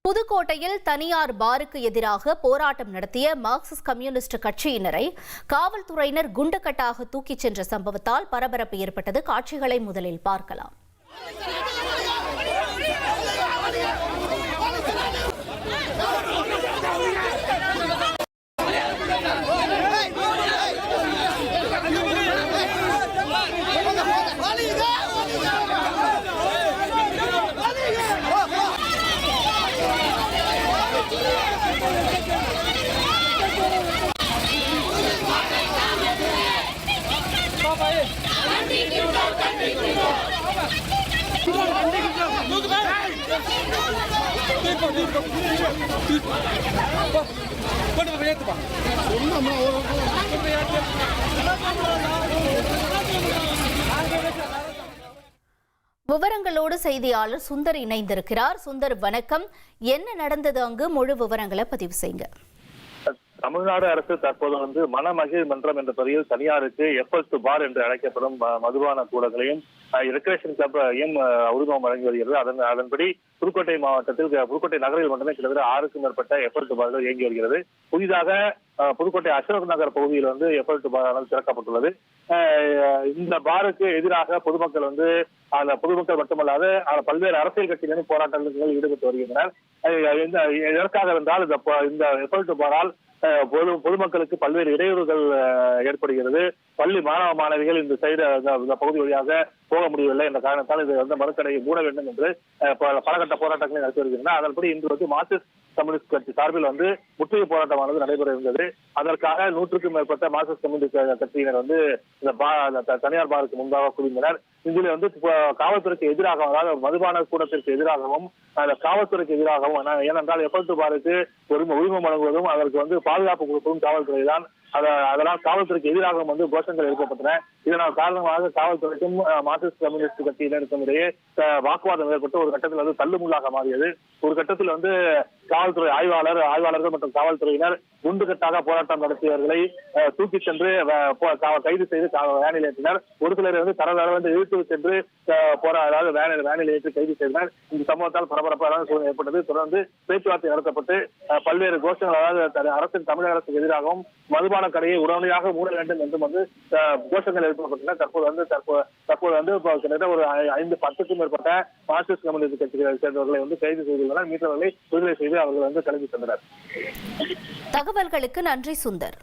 புதுக்கோட்டையில் தனியார் பாருக்கு எதிராக போராட்டம் நடத்திய மார்க்சிஸ்ட் கம்யூனிஸ்ட் கட்சியினரை காவல்துறையினர் குண்டுக்கட்டாக தூக்கிச் சென்ற சம்பவத்தால் பரபரப்பு ஏற்பட்டது. காட்சிகளை முதலில் பார்க்கலாம். விவரங்களோடு செய்தியாளர் சுந்தர் இணைந்திருக்கிறார். சுந்தர், வணக்கம். என்ன நடந்தது அங்கு? முழு விவரங்களை பதிவு செய்யுங்க. தமிழ்நாடு அரசு தற்போது மனமகிழ் மன்றம் என்ற பெயரில் தனியாருக்கு எஃப்எஸ் பார் என்று அழைக்கப்படும் மதுபான கூடங்களையும் ரெக்ரேஷன் கிளப்பையும் உரிமம் வழங்கி வருகிறது. அதன்படி புதுக்கோட்டை மாவட்டத்தில் புதுக்கோட்டை நகரில் மட்டுமே கிட்டத்தட்ட 6க்கும் மேற்பட்ட எஃப்எஸ் பார்கள் இயங்கி வருகிறது. புதிதாக புதுக்கோட்டை அசோக் நகர் பகுதியில் எஃப்எஸ் பார் திறக்கப்பட்டுள்ளது. இந்த பாருக்கு எதிராக பொதுமக்கள் அந்த பொதுமக்கள் மட்டுமல்லாது பல்வேறு அரசியல் கட்சியினரும் போராட்டங்களில் ஈடுபட்டு வருகின்றனர். எதற்காக என்றால் இந்த எஃப்எஸ் பாரால் பொதுமக்களுக்கு பல்வேறு இடையூறுகள் ஏற்படுகிறது. பள்ளி மாணவ மாணவிகள் இந்த பகுதி வழியாக போக முடியவில்லை என்ற காரணத்தால் இது மறுக்கடையை மூட வேண்டும் என்று பலகட்ட போராட்டங்களை நடத்தி வருகின்றனர். அதன்படி இன்று மார்க்சிஸ்ட் கம்யூனிஸ்ட் கட்சி சார்பில் முற்றுகை போராட்டமானது நடைபெற இருந்தது. அதற்காக 100க்கும் மேற்பட்ட மார்க்சிஸ்ட் கம்யூனிஸ்ட் கட்சியினர் இந்த தனியார் பாருக்கு முன்பாக குவிந்தனர். இதில் காவல்துறைக்கு எதிராக, அதாவது மதுபான கூடத்திற்கு எதிராகவும் காவல்துறைக்கு எதிராகவும், ஏனென்றால் எஃப்எஸ் பாருக்கு உரிமம் வழங்குவதும் அதற்கு பாதுகாப்பு கொடுப்பதும் காவல்துறை தான். அதனால் காவல்துறைக்கு எதிராக கோஷங்கள் எழுப்பப்பட்டன. இதனால் காரணமாக காவல்துறைக்கும் மார்க்சிஸ்ட் கம்யூனிஸ்ட் கட்சியினருக்கும் இடையே வாக்குவாதம் ஏற்பட்டு ஒரு கட்டத்தில் தள்ளுமுள்ளாக மாறியது. ஒரு கட்டத்தில் காவல்துறை ஆய்வாளர்கள் மற்றும் காவல்துறையினர் குண்டுகட்டாக போராட்டம் நடத்தியவர்களை தூக்கி சென்று கைது செய்து வேனில் ஏற்றினர். ஒரு சிலர் தரதரவென்று இழுத்து சென்று வேனில் ஏற்றி கைது செய்தனர். இந்த சம்பவத்தால் பரபரப்பான சூழ்நிலை ஏற்பட்டது. தொடர்ந்து பேச்சுவார்த்தை நடத்தப்பட்டு பல்வேறு கோஷங்கள், அதாவது அரசின் தமிழக அரசுக்கு எதிராகவும் மதுபான கடையை உடனடியாக மூட வேண்டும் என்றும் கோஷங்கள் எழுப்பப்பட்டன. தற்போது கிட்டத்தட்ட ஒரு 5-10க்கும் மேற்பட்ட மார்க்சிஸ்ட் கம்யூனிஸ்ட் கட்சிகளை சேர்ந்தவர்களை கைது செய்துள்ளனர். மீட்டவர்களை விடுதலை செய்து அவர்கள் கிளம்பி சென்றனர். தகவல்களுக்கு நன்றி சுந்தர்.